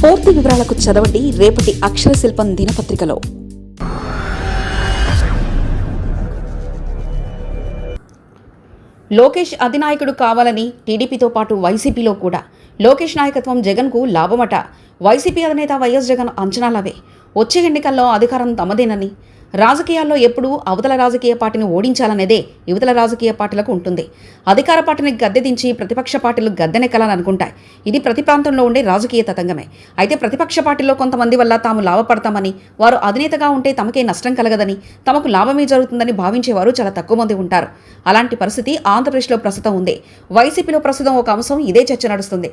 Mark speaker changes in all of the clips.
Speaker 1: పూర్తి వివరాలకు చదవండి రేపటి అక్షర శిల్పం దినపత్రికలో. లోకేష్ అధినాయకుడు కావాలని టీడీపీతో పాటు వైసీపీలో కూడా. లోకేష్ నాయకత్వం జగన్కు లాభమట. వైసీపీ అధినేత వైఎస్ జగన్ అంచనాలవే. వచ్చే ఎన్నికల్లో అధికారం తమదేనని, రాజకీయాల్లో ఎప్పుడూ అవతల రాజకీయ పార్టీని ఓడించాలనేదే యువతల రాజకీయ పార్టీలకు ఉంటుంది. అధికార పార్టీని గద్దెదించి ప్రతిపక్ష పార్టీలు గద్దెనెక్కాలని అనుకుంటాయి. ఇది ప్రతి ప్రాంతంలో ఉండే రాజకీయ తతంగమే. అయితే ప్రతిపక్ష పార్టీలో కొంతమంది వల్ల తాము లాభపడతామని, వారు అధినేతగా ఉంటే తమకే నష్టం కలగదని, తమకు లాభమే జరుగుతుందని భావించేవారు చాలా తక్కువ మంది ఉంటారు. అలాంటి పరిస్థితి ఆంధ్రప్రదేశ్లో ప్రస్తుతం ఉంది. వైసీపీలో ప్రస్తుతం ఒక అంశం ఇదే చర్చ నడుస్తుంది.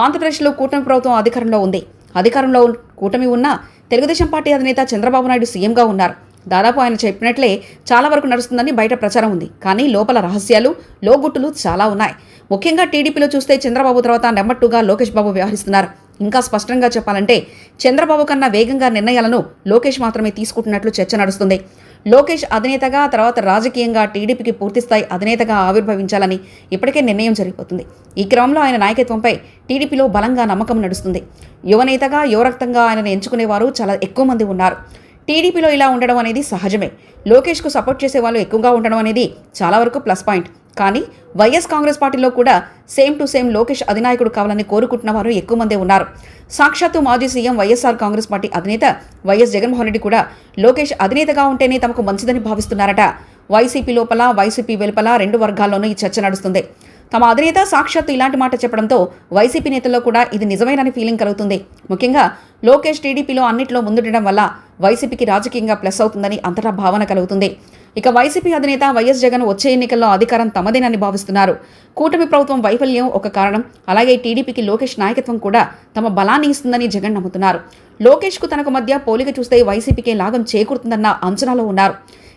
Speaker 1: ఆంధ్రప్రదేశ్లో కూటమి ప్రభుత్వం అధికారంలో ఉంది. అధికారంలో కూటమి ఉన్న తెలుగుదేశం పార్టీ అధినేత చంద్రబాబు నాయుడు సీఎంగా ఉన్నారు. దాదాపు ఆయన చెప్పినట్లే చాలా వరకు నడుస్తుందని బయట ప్రచారం ఉంది. కానీ లోపల రహస్యాలు, లోగుట్టులు చాలా ఉన్నాయి. ముఖ్యంగా టీడీపీలో చూస్తే చంద్రబాబు తర్వాత నెంబర్ 2గా లోకేష్ బాబు వ్యవహరిస్తున్నారు. ఇంకా స్పష్టంగా చెప్పాలంటే చంద్రబాబు కన్నా వేగంగా నిర్ణయాలను లోకేష్ మాత్రమే తీసుకుంటున్నట్లు చర్చ నడుస్తుంది. లోకేష్ అధినేతగా, తర్వాత రాజకీయంగా టీడీపీకి పూర్తిస్థాయి అధినేతగా ఆవిర్భవించాలని ఇప్పటికే నిర్ణయం జరిగిపోతుంది. ఈ క్రమంలో ఆయన నాయకత్వంపై టీడీపీలో బలంగా నమ్మకం నడుస్తుంది. యువనేతగా, యువరక్తంగా ఆయనను ఎంచుకునేవారు చాలా ఎక్కువ మంది ఉన్నారు. టీడీపీలో ఇలా ఉండడం అనేది సహజమే. లోకేష్కు సపోర్ట్ చేసే వాళ్ళు ఎక్కువగా ఉండడం అనేది చాలా వరకు ప్లస్ పాయింట్. కానీ వైఎస్ కాంగ్రెస్ పార్టీలో కూడా సేమ్ టు సేమ్ లోకేష్ అధినాయకుడు కావాలని కోరుకుంటున్న వారు ఎక్కువ మందే ఉన్నారు. సాక్షాత్తు మాజీ సీఎం వైఎస్ఆర్ కాంగ్రెస్ పార్టీ అధినేత వైఎస్ జగన్మోహన్ రెడ్డి కూడా లోకేష్ అధినేతగా ఉంటేనే తమకు మంచిదని భావిస్తున్నారట. వైసీపీ లోపల, వైసీపీ వెలుపల రెండు వర్గాల్లోనూ ఈ చర్చ నడుస్తుంది. తమ అధినేత సాక్షాత్తు ఇలాంటి మాట చెప్పడంతో వైసీపీ నేతల్లో కూడా ఇది నిజమేనని ఫీలింగ్ కలుగుతుంది. ముఖ్యంగా లోకేష్ టీడీపీలో అన్నింటిలో ముందుండడం వల్ల వైసీపీకి రాజకీయంగా ప్లస్ అవుతుందని అంతటా భావన కలుగుతుంది. ఇక వైసీపీ అధినేత వైఎస్ జగన్ వచ్చే ఎన్నికల్లో అధికారం తమదేనని భావిస్తున్నారు. కూటమి ప్రభుత్వం వైఫల్యం ఒక కారణం. అలాగే టీడీపీకి లోకేష్ నాయకత్వం కూడా తమ బలాన్ని ఇస్తుందని జగన్ నమ్ముతున్నారు. లోకేష్కు తనకు మధ్య పోలిక చూస్తే వైసీపీకే లాభం చేకూరుతుందన్న అంచనాలో ఉన్నారు.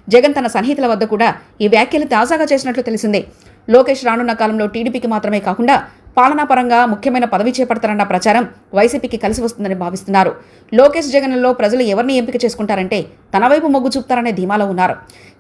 Speaker 1: జగన్ తన సన్నిహితుల వద్ద కూడా ఈ వ్యాఖ్యలు తాజాగా చేసినట్లు తెలిసిందే. లోకేష్ రానున్న కాలంలో టీడీపీకి మాత్రమే కాకుండా పాలనాపరంగా ముఖ్యమైన పదవి చేపడతారన్న ప్రచారం వైసీపీకి కలిసి వస్తుందని భావిస్తున్నారు. లోకేష్ జగన్లలో ప్రజలు ఎవరిని ఎంపిక చేసుకుంటారంటే తన వైపు మొగ్గు చూపుతారనే ధీమాలో ఉన్నారు.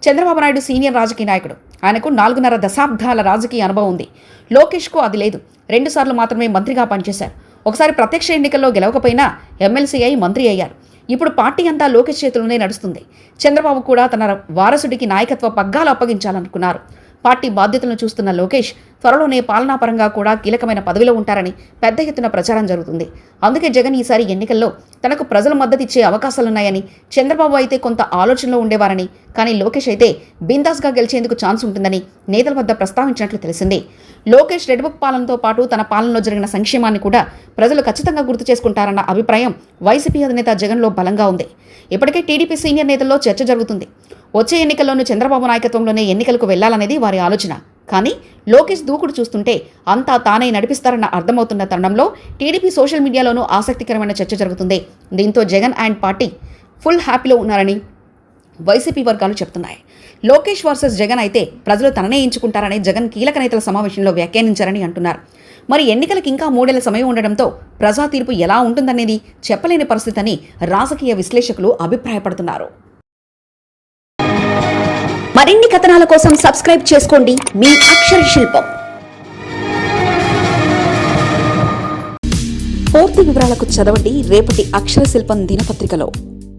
Speaker 1: చంద్రబాబు నాయుడు సీనియర్ రాజకీయ నాయకుడు. ఆయనకు 4.5 దశాబ్దాల రాజకీయ అనుభవం ఉంది. లోకేష్కు అది లేదు. 2 సార్లు మాత్రమే మంత్రిగా పనిచేశారు. ఒకసారి ప్రత్యక్ష ఎన్నికల్లో గెలవకపోయినా ఎమ్మెల్సీ అయి మంత్రి అయ్యారు. ఇప్పుడు పార్టీ అంతా లోకేష్ చేతుల్లోనే నడుస్తుంది. చంద్రబాబు కూడా తన వారసుడికి నాయకత్వ పగ్గాలు అప్పగించాలనుకున్నారు. పార్టీ బాధ్యతలను చూస్తున్న లోకేష్ త్వరలోనే పాలనాపరంగా కూడా కీలకమైన పదవిలో ఉంటారని పెద్ద ఎత్తున ప్రచారం జరుగుతుంది. అందుకే జగన్ ఈసారి ఎన్నికల్లో తనకు ప్రజలు మద్దతిచ్చే అవకాశాలున్నాయని, చంద్రబాబు అయితే కొంత ఆలోచనలో ఉండేవారని, కానీ లోకేష్ అయితే బిందాస్గా గెలిచేందుకు ఛాన్స్ ఉంటుందని నేతల వద్ద ప్రస్తావించినట్లు తెలిసింది. లోకేష్ రెడ్ బుక్ పాలనతో పాటు తన పాలనలో జరిగిన సంక్షేమాన్ని కూడా ప్రజలు ఖచ్చితంగా గుర్తు చేసుకుంటారన్న అభిప్రాయం వైసీపీ అధినేత జగన్లో బలంగా ఉంది. ఇప్పటికే టీడీపీ సీనియర్ నేతల్లో చర్చ జరుగుతుంది. వచ్చే ఎన్నికల్లోనూ చంద్రబాబు నాయకత్వంలోనే ఎన్నికలకు వెళ్లాలనేది వారి ఆలోచన. కానీ లోకేష్ దూకుడు చూస్తుంటే అంతా తానే నడిపిస్తారన్న అర్థమవుతున్న తరుణంలో టీడీపీ సోషల్ మీడియాలోనూ ఆసక్తికరమైన చర్చ జరుగుతుంది. దీంతో జగన్ అండ్ పార్టీ ఫుల్ హ్యాపీలో ఉన్నారని వైసీపీ వర్గాలు చెప్తున్నాయి. లోకేష్ వర్సెస్ జగన్ అయితే ప్రజలు తననే ఎంచుకుంటారని జగన్ కీలక నేతల సమావేశంలో వ్యాఖ్యానించారని అంటున్నారు. మరి ఎన్నికలకు ఇంకా 3 ఏళ్ల సమయం ఉండడంతో ప్రజా తీర్పు ఎలా ఉంటుందనేది చెప్పలేని పరిస్థితి అని రాజకీయ విశ్లేషకులు అభిప్రాయపడుతున్నారు. మరిన్ని కథనాల కోసం సబ్స్క్రైబ్ చేసుకోండి మీ అక్షర శిల్పం. పూర్తి వివరాలకు చదవండి రేపటి అక్షర శిల్పం దినపత్రికలో.